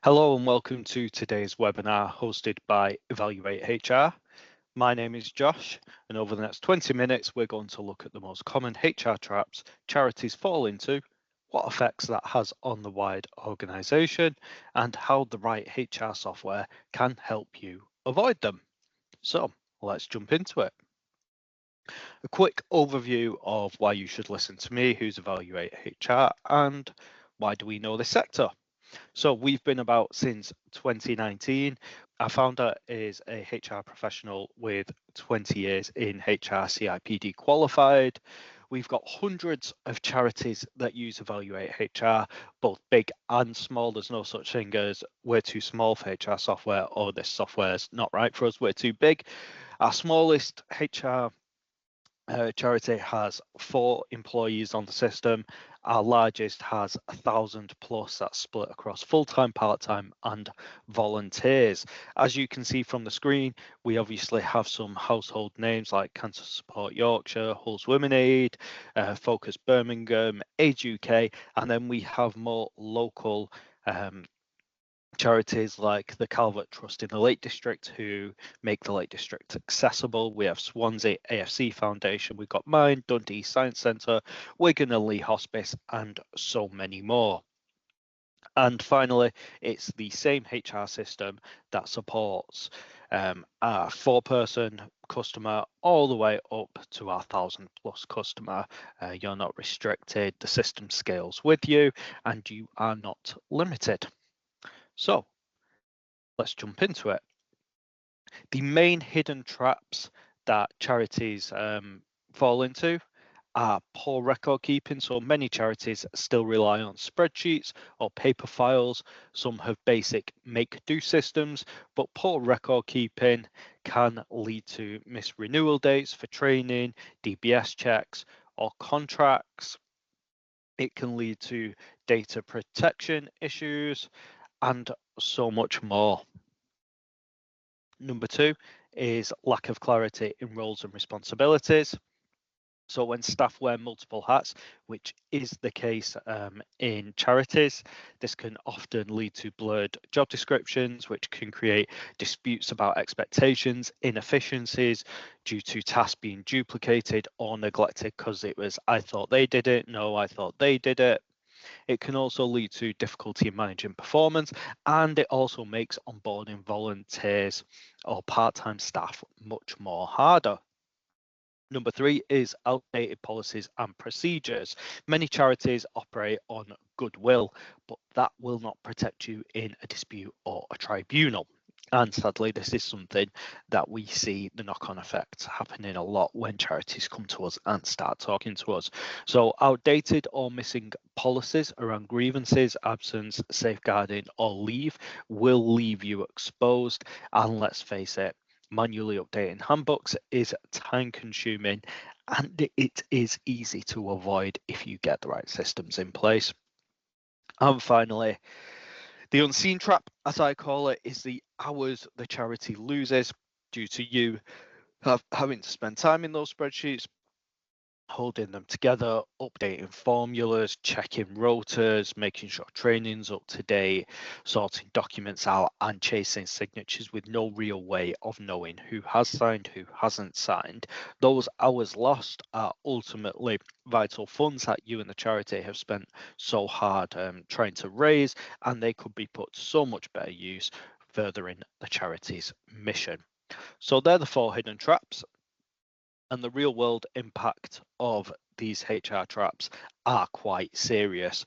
Hello and welcome to today's webinar hosted by Evalu-8 HR. My name is Josh, and over the next 20 minutes, we're going to look at the most common HR traps charities fall into, what effects that has on the wide organisation, and how the right HR software can help you avoid them. So let's jump into it. A quick overview of why you should listen to me, who's Evalu-8 HR, and why do we know this sector? So we've been about since 2019. Our founder is a HR professional with 20 years in HR CIPD qualified. We've got hundreds of charities that use Evalu-8 HR, both big and small. There's no such thing as we're too small for HR software or this software is not right for us, we're too big. Our smallest HR charity has 4 employees on the system. Our largest has 1,000 plus. That's split across full-time, part-time and volunteers. As you can see from the screen, we obviously have some household names like Cancer Support Yorkshire, Hull's Women Aid, Focus Birmingham, Age UK, and then we have more local charities like the Calvert Trust in the Lake District who make the Lake District accessible. We have Swansea AFC Foundation, we've got mine, Dundee Science Centre, Wigan and Lee Hospice, and so many more. And finally, it's the same HR system that supports our 4-person customer all the way up to our 1,000 plus customer. You're not restricted, the system scales with you, and you are not limited. So let's jump into it. The main hidden traps that charities fall into are poor record keeping. So many charities still rely on spreadsheets or paper files. Some have basic make-do systems, but poor record keeping can lead to missed renewal dates for training, DBS checks, or contracts. It can lead to data protection issues and so much more. Number 2 is lack of clarity in roles and responsibilities. So when staff wear multiple hats, which is the case in charities, this can often lead to blurred job descriptions, which can create disputes about expectations, inefficiencies due to tasks being duplicated or neglected because it was, I thought they did it, no, I thought they did it. It can also lead to difficulty in managing performance, and it also makes onboarding volunteers or part-time staff much more harder. Number 3 is outdated policies and procedures. Many charities operate on goodwill, but that will not protect you in a dispute or a tribunal. And sadly, this is something that we see the knock-on effects happening a lot when charities come to us and start talking to us. So outdated or missing policies around grievances, absence, safeguarding or leave will leave you exposed. And let's face it, manually updating handbooks is time consuming and it is easy to avoid if you get the right systems in place. And finally, the unseen trap, as I call it, is the hours the charity loses due to you having to spend time in those spreadsheets, holding them together, updating formulas, checking rotas, making sure training's up to date, sorting documents out and chasing signatures with no real way of knowing who has signed, who hasn't signed. Those hours lost are ultimately vital funds that you and the charity have spent so hard trying to raise, and they could be put to so much better use furthering the charity's mission. So they're the 4 hidden traps. And the real world impact of these HR traps are quite serious.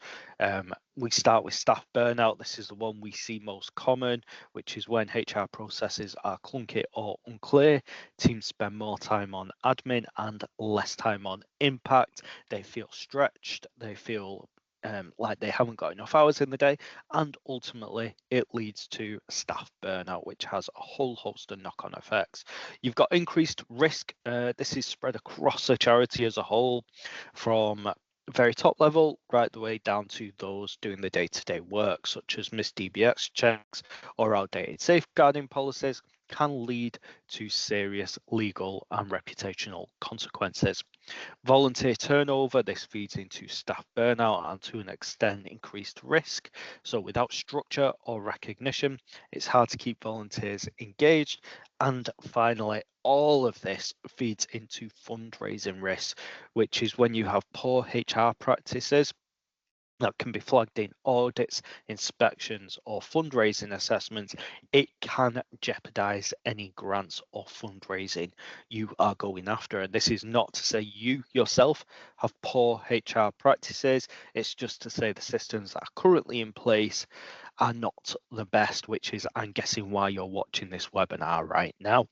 We start with staff burnout. This is the one we see most common, which is when HR processes are clunky or unclear. Teams spend more time on admin and less time on impact. They feel stretched. They feel like they haven't got enough hours in the day, and ultimately it leads to staff burnout, which has a whole host of knock-on effects. You've got increased risk. This is spread across the charity as a whole, from very top level right the way down to those doing the day-to-day work, such as missed DBX checks or outdated safeguarding policies. can lead to serious legal and reputational consequences. Volunteer turnover, this feeds into staff burnout and to an extent increased risk. So without structure or recognition, it's hard to keep volunteers engaged. And finally, all of this feeds into fundraising risk, which is when you have poor HR practices that can be flagged in audits, inspections, or fundraising assessments, it can jeopardize any grants or fundraising you are going after. And this is not to say you yourself have poor HR practices, it's just to say the systems that are currently in place are not the best, which is, I'm guessing, why you're watching this webinar right now.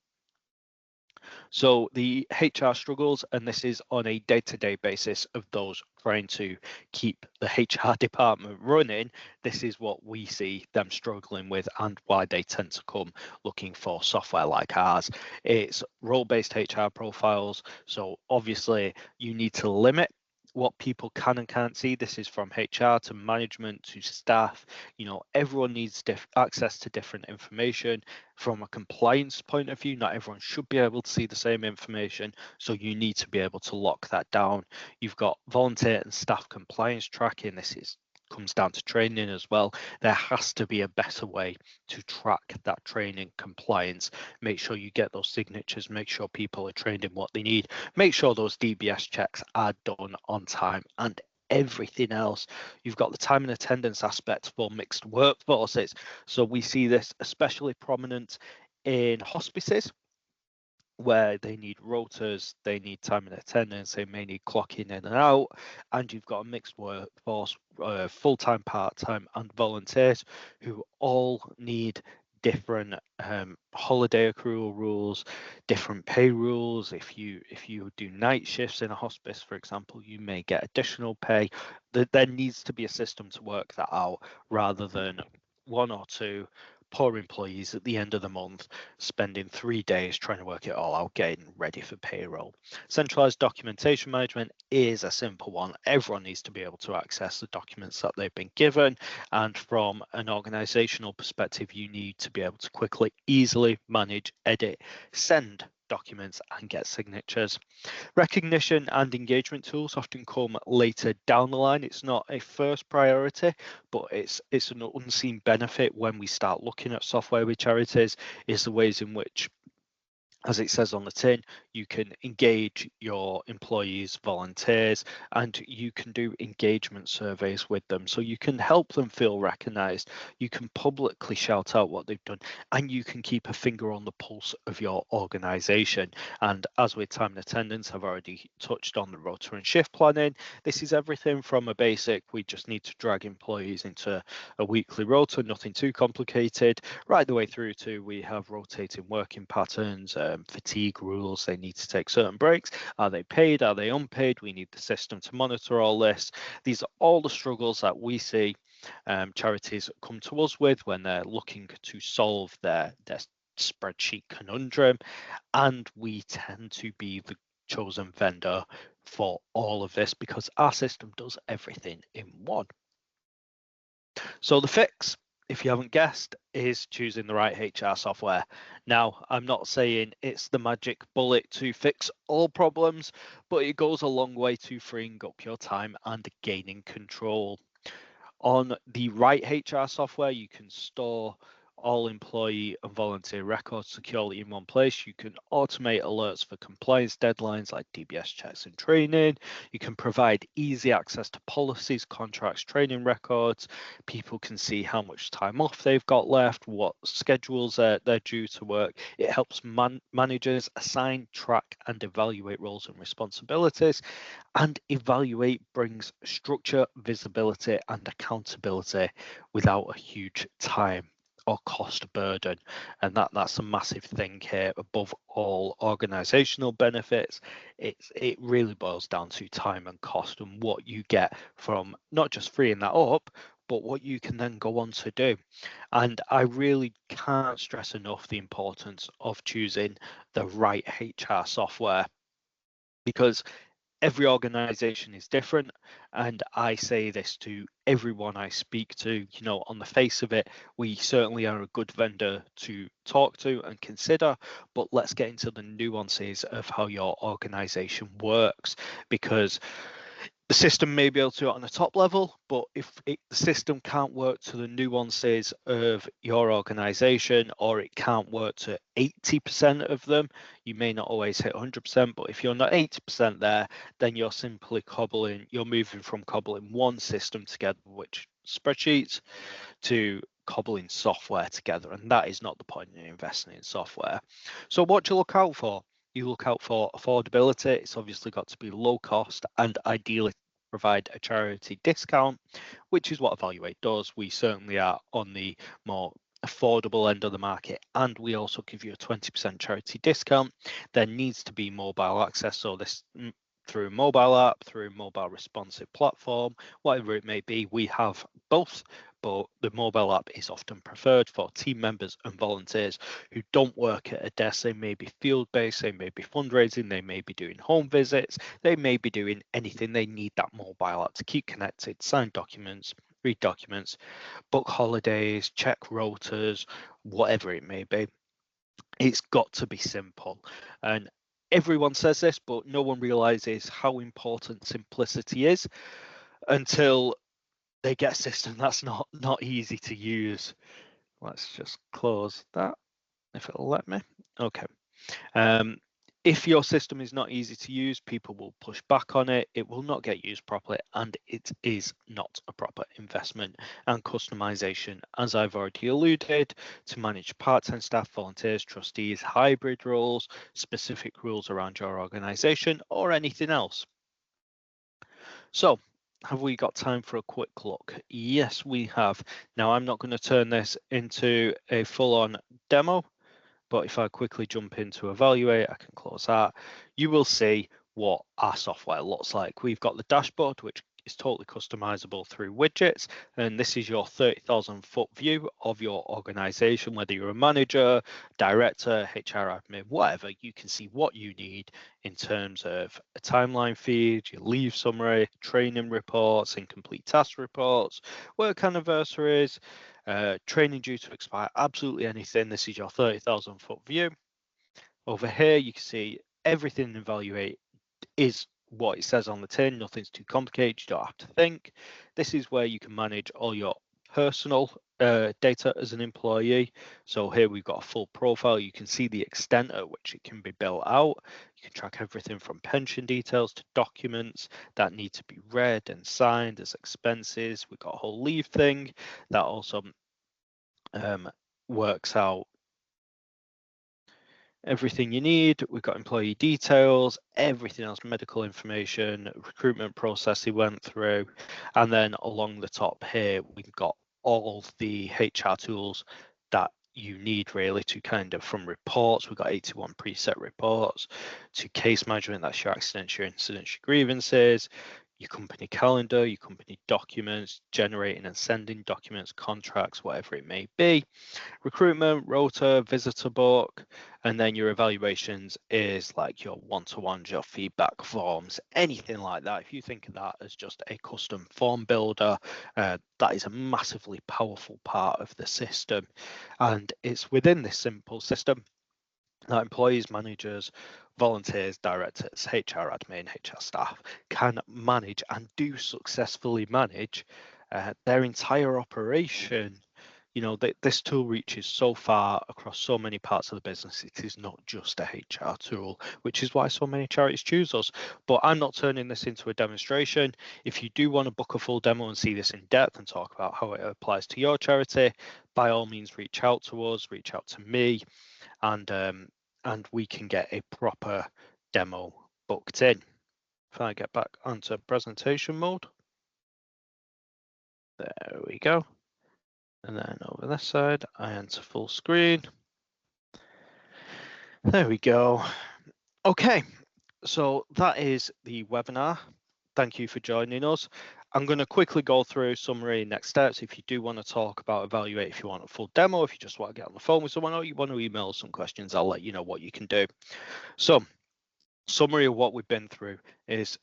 So the HR struggles, and this is on a day-to-day basis of those trying to keep the HR department running. This is what we see them struggling with and why they tend to come looking for software like ours. It's role-based HR profiles. So obviously you need to limit what people can and can't see. This is from HR to management to staff. You know, everyone needs access to different information. From a compliance point of view, not everyone should be able to see the same information, so you need to be able to lock that down. You've got volunteer and staff compliance tracking. This comes down to training as well. There has to be a better way to track that training compliance. Make sure you get those signatures, make sure people are trained in what they need, make sure those DBS checks are done on time, and everything else. You've got the time and attendance aspect for mixed workforces. So we see this especially prominent in hospices, where they need rotas, they need time and attendance, they may need clocking in and out, and you've got a mixed workforce, full-time, part-time, and volunteers who all need different holiday accrual rules, different pay rules. If you do night shifts in a hospice, for example, you may get additional pay. There needs to be a system to work that out, rather than one or two poor employees at the end of the month spending 3 days trying to work it all out, getting ready for payroll. Centralized documentation management is a simple one. Everyone needs to be able to access the documents that they've been given. And from an organizational perspective, you need to be able to quickly, easily manage, edit, send documents and get signatures. Recognition and engagement tools often come later down the line. It's not a first priority, but it's an unseen benefit when we start looking at software with charities, is the ways in which, as it says on the tin, you can engage your employees, volunteers, and you can do engagement surveys with them. So you can help them feel recognised, you can publicly shout out what they've done, and you can keep a finger on the pulse of your organisation. And as with time and attendance, I've already touched on the rota and shift planning. This is everything from a basic, we just need to drag employees into a weekly rota, nothing too complicated, right the way through to we have rotating working patterns, fatigue rules, they need to take certain breaks. Are they paid? Are they unpaid? We need the system to monitor all this. These are all the struggles that we see charities come to us with when they're looking to solve their spreadsheet conundrum. And we tend to be the chosen vendor for all of this because our system does everything in one. So the fix, if you haven't guessed, is choosing the right HR software. Now, I'm not saying it's the magic bullet to fix all problems, but it goes a long way to freeing up your time and gaining control. On the right HR software, you can store all employee and volunteer records securely in one place. You can automate alerts for compliance deadlines like DBS checks and training. You can provide easy access to policies, contracts, training records. People can see how much time off they've got left, what schedules they're due to work. It helps managers assign, track, and evaluate roles and responsibilities. And Evalu-8 brings structure, visibility, and accountability without a huge time or cost burden. And that's a massive thing here. Above all organizational benefits, it really boils down to time and cost and what you get from not just freeing that up, but what you can then go on to do. And I really can't stress enough the importance of choosing the right HR software, because every organization is different, and I say this to everyone I speak to. You know, on the face of it, we certainly are a good vendor to talk to and consider, but let's get into the nuances of how your organization works, because the system may be able to do it on a top level, but if the system can't work to the nuances of your organization, or it can't work to 80% of them, you may not always hit 100%, but if you're not 80% there, then you're simply you're moving from cobbling one system together, which spreadsheets, to cobbling software together, and that is not the point in investing in software. So what do you look out for? You look out for affordability. It's obviously got to be low cost, and ideally provide a charity discount, which is what Evalu-8 does. We certainly are on the more affordable end of the market, and we also give you a 20% charity discount. There needs to be mobile access, so this through a mobile app, through a mobile responsive platform, whatever it may be. We have both, but the mobile app is often preferred for team members and volunteers who don't work at a desk. They may be field-based, they may be fundraising, they may be doing home visits, they may be doing anything. They need that mobile app to keep connected, sign documents, read documents, book holidays, check rotas, whatever it may be. It's got to be simple. And everyone says this, but no one realizes how important simplicity is until they get a system that's not easy to use. Let's just close that if it'll let me. Okay. If your system is not easy to use, people will push back on it. It will not get used properly, and it is not a proper investment. And customization, as I've already alluded, to manage part-time staff, volunteers, trustees, hybrid roles, specific rules around your organization, or anything else. So, have we got time for a quick look? Yes, we have. Now, I'm not going to turn this into a full-on demo, but if I quickly jump into Evalu-8, I can close that. You will see what our software looks like. We've got the dashboard, which is totally customizable through widgets, and this is your 30,000 foot view of your organization. Whether you're a manager, director, HR admin, whatever, you can see what you need in terms of a timeline feed, your leave summary, training reports, incomplete task reports, work anniversaries, training due to expire, absolutely anything. This is your 30,000 foot view. Over here, you can see everything in Evalu-8 is what it says on the tin. Nothing's too complicated. You don't have to think. This is where you can manage all your personal data as an employee. So here we've got a full profile. You can see the extent at which it can be built out. You can track everything from pension details to documents that need to be read and signed as expenses. We've got a whole leave thing that also works out everything you need. We've got employee details, everything else, medical information, recruitment process he went through. And then along the top here, we've got all the HR tools that you need really to kind of, from reports, we've got 81 preset reports, to case management, that's your accidents, your incidents, your grievances, your company calendar, your company documents, generating and sending documents, contracts, whatever it may be, recruitment, rota, visitor book, and then your evaluations is like your one-to-ones, your feedback forms, anything like that. If you think of that as just a custom form builder, that is a massively powerful part of the system. And it's within this simple system that employees, managers, volunteers, directors, HR admin, HR staff can manage and do successfully manage their entire operation. You know, this tool reaches so far across so many parts of the business. It is not just a HR tool, which is why so many charities choose us. But I'm not turning this into a demonstration. If you do want to book a full demo and see this in depth and talk about how it applies to your charity, by all means, reach out to us, reach out to me, and we can get a proper demo booked in. If I get back onto presentation mode, there we go. And then over this side, I enter full screen. There we go. Okay, so that is the webinar. Thank you for joining us. I'm going to quickly go through summary next steps. If you do want to talk about Evalu-8, if you want a full demo, if you just want to get on the phone with someone, or you want to email some questions, I'll let you know what you can do. So, summary of what we've been through is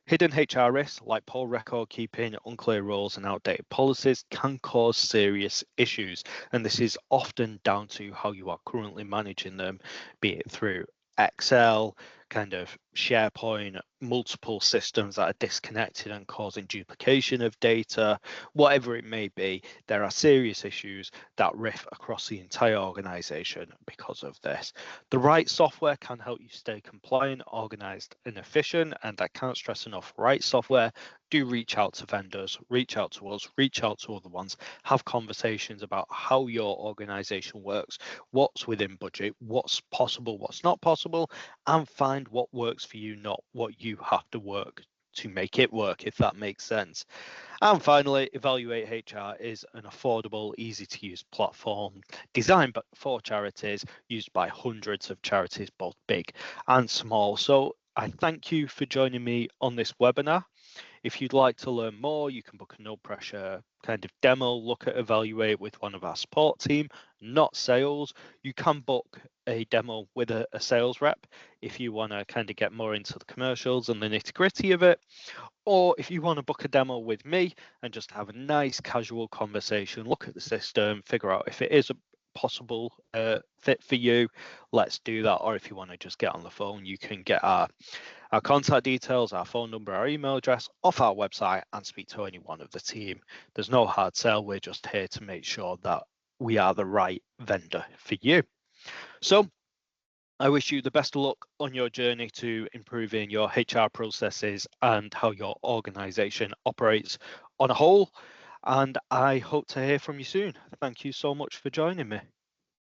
Hidden HR risks like poor record keeping, unclear rules, and outdated policies can cause serious issues. And this is often down to how you are currently managing them, be it through Excel, kind of SharePoint, multiple systems that are disconnected and causing duplication of data, whatever it may be. There are serious issues that riff across the entire organization because of this. The right software can help you stay compliant, organized, and efficient. And I can't stress enough, right software, do reach out to vendors, reach out to us, reach out to other ones, have conversations about how your organization works, what's within budget, what's possible, what's not possible, and find what works for you, not what you have to work to make it work, if that makes sense. And finally, Evalu-8 HR is an affordable, easy to use platform designed for charities, used by hundreds of charities, both big and small. So I thank you for joining me on this webinar. If you'd like to learn more, you can book a no pressure kind of demo, look at Evalu-8 with one of our support team, not sales. You can book a demo with a sales rep if you want to kind of get more into the commercials and the nitty gritty of it. Or if you want to book a demo with me and just have a nice casual conversation, look at the system, figure out if it is a possible fit for you, let's do that. Or if you want to just get on the phone, you can get our contact details, our phone number, our email address off our website and speak to any one of the team. There's no hard sell. We're just here to make sure that we are the right vendor for you. So I wish you the best of luck on your journey to improving your HR processes and how your organization operates on a whole. And I hope to hear from you soon. Thank you so much for joining me.